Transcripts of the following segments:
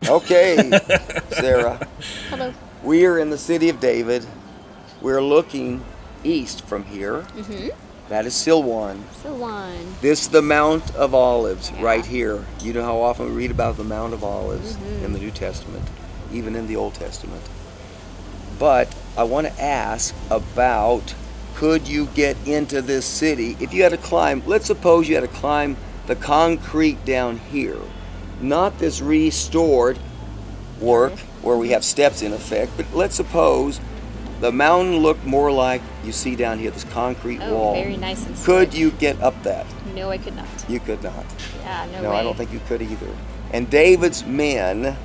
Okay, Sarah. Hello. We are in the city of David. We're looking east from here. That is Silwan. Silwan. This is the Mount of Olives Yeah. right here. You know how often we read about the Mount of Olives in the New Testament, even in the Old Testament. But I want to ask about, could you get into this city if you had to climb? Let's suppose you had to climb the concrete down here, not this restored work where we have steps in effect, but let's suppose the mountain looked more like you see down here, this concrete wall. Very nice and Could slick. you get up that? No, I could not. You could not. Yeah, no No, way. I don't think you could either. And David's men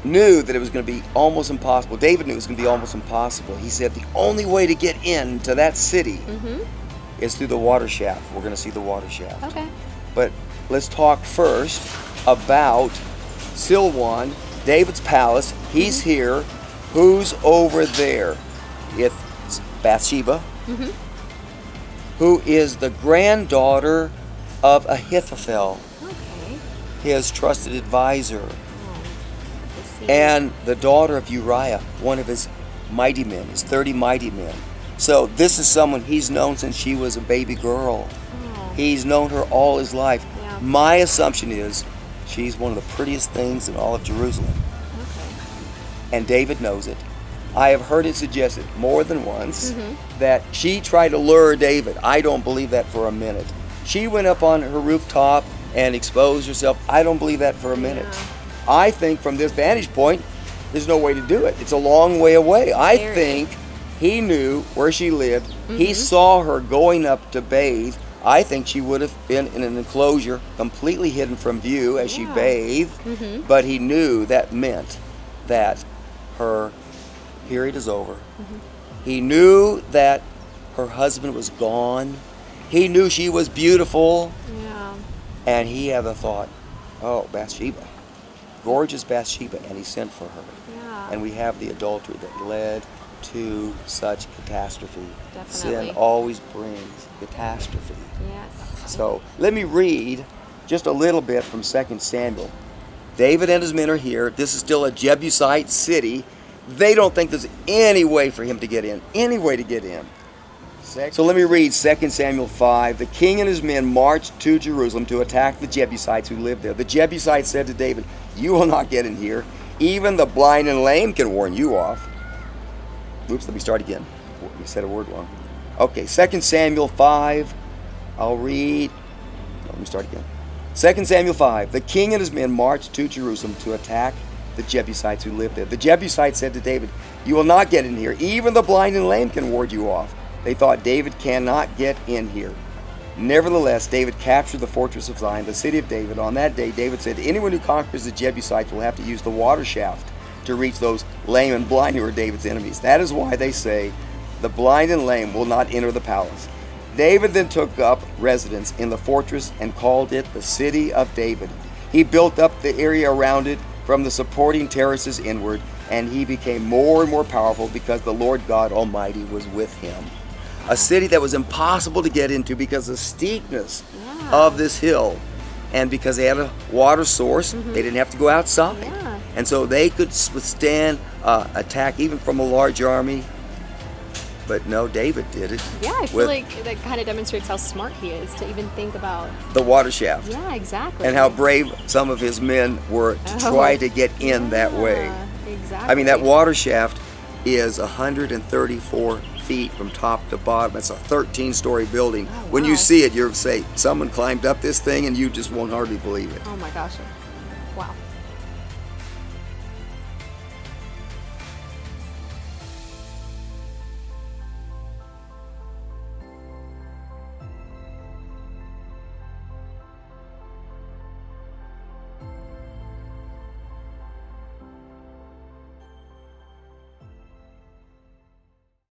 knew that it was going to be almost impossible. David knew it was going to be almost impossible. He said the only way to get into that city is through the water shaft. We're going to see the water shaft. Okay. But let's talk first about Silwan, David's palace. He's here. Who's over there? It's Bathsheba, who is the granddaughter of Ahithophel, Okay. his trusted advisor, Let's see. and the daughter of Uriah, one of his mighty men, his 30 mighty men. So this is someone he's known since she was a baby girl. Oh, He's known her all his life. Yeah. My assumption is she's one of the prettiest things in all of Jerusalem. okay. And David knows it. I have heard it suggested more than once that she tried to lure David. I don't believe that for a minute. She went up on her rooftop and exposed herself. I don't believe that for a minute. I think from this vantage point, there's no way to do it. It's a long way away. I Very. think he knew where she lived. He saw her going up to bathe. I think she would have been in an enclosure completely hidden from view as she Yeah. bathed. But he knew that meant that her period is over. He knew that her husband was gone. He knew she was beautiful. Yeah. And he had the thought, oh, Bathsheba, gorgeous Bathsheba, and he sent for her. Yeah. And we have the adultery that led to such catastrophe. Definitely. Sin always brings catastrophe. Yes. So let me read just a little bit from 2 Samuel. David and his men are here. This is still a Jebusite city. They don't think there's any way for him to get in. Any way to get in. So let me read 2 Samuel 5. The king and his men marched to Jerusalem to attack the Jebusites who lived there. The Jebusites said to David, "You will not get in here. Even the blind and lame can warn you off." Oops, let me start again. We said a word wrong. Okay, 2 Samuel 5. I'll read. Let me start again. 2 Samuel 5. The king and his men marched to Jerusalem to attack the Jebusites who lived there. The Jebusites said to David, "You will not get in here. Even the blind and lame can ward you off." They thought, David cannot get in here. Nevertheless, David captured the fortress of Zion, the city of David. On that day, David said, anyone who conquers the Jebusites will have to use the water shaft to reach those lame and blind who are David's enemies. That is why they say, the blind and lame will not enter the palace. David then took up residence in the fortress and called it the city of David. He built up the area around it from the supporting terraces inward, and he became more and more powerful because the Lord God Almighty was with him. A city that was impossible to get into because of the steepness of this hill, and because they had a water source, they didn't have to go outside. Yeah. And so they could withstand attack even from a large army. But no, David did it. Yeah, I feel with like that kind of demonstrates how smart he is to even think about. the water shaft. Yeah, exactly. And how brave some of his men were to try to get in that way. Yeah, exactly. I mean, that water shaft is 134 feet from top to bottom. It's a 13-story building. Oh, When you wow. see it, you'll say, someone climbed up this thing, and you just won't hardly believe it. Oh my gosh. Wow.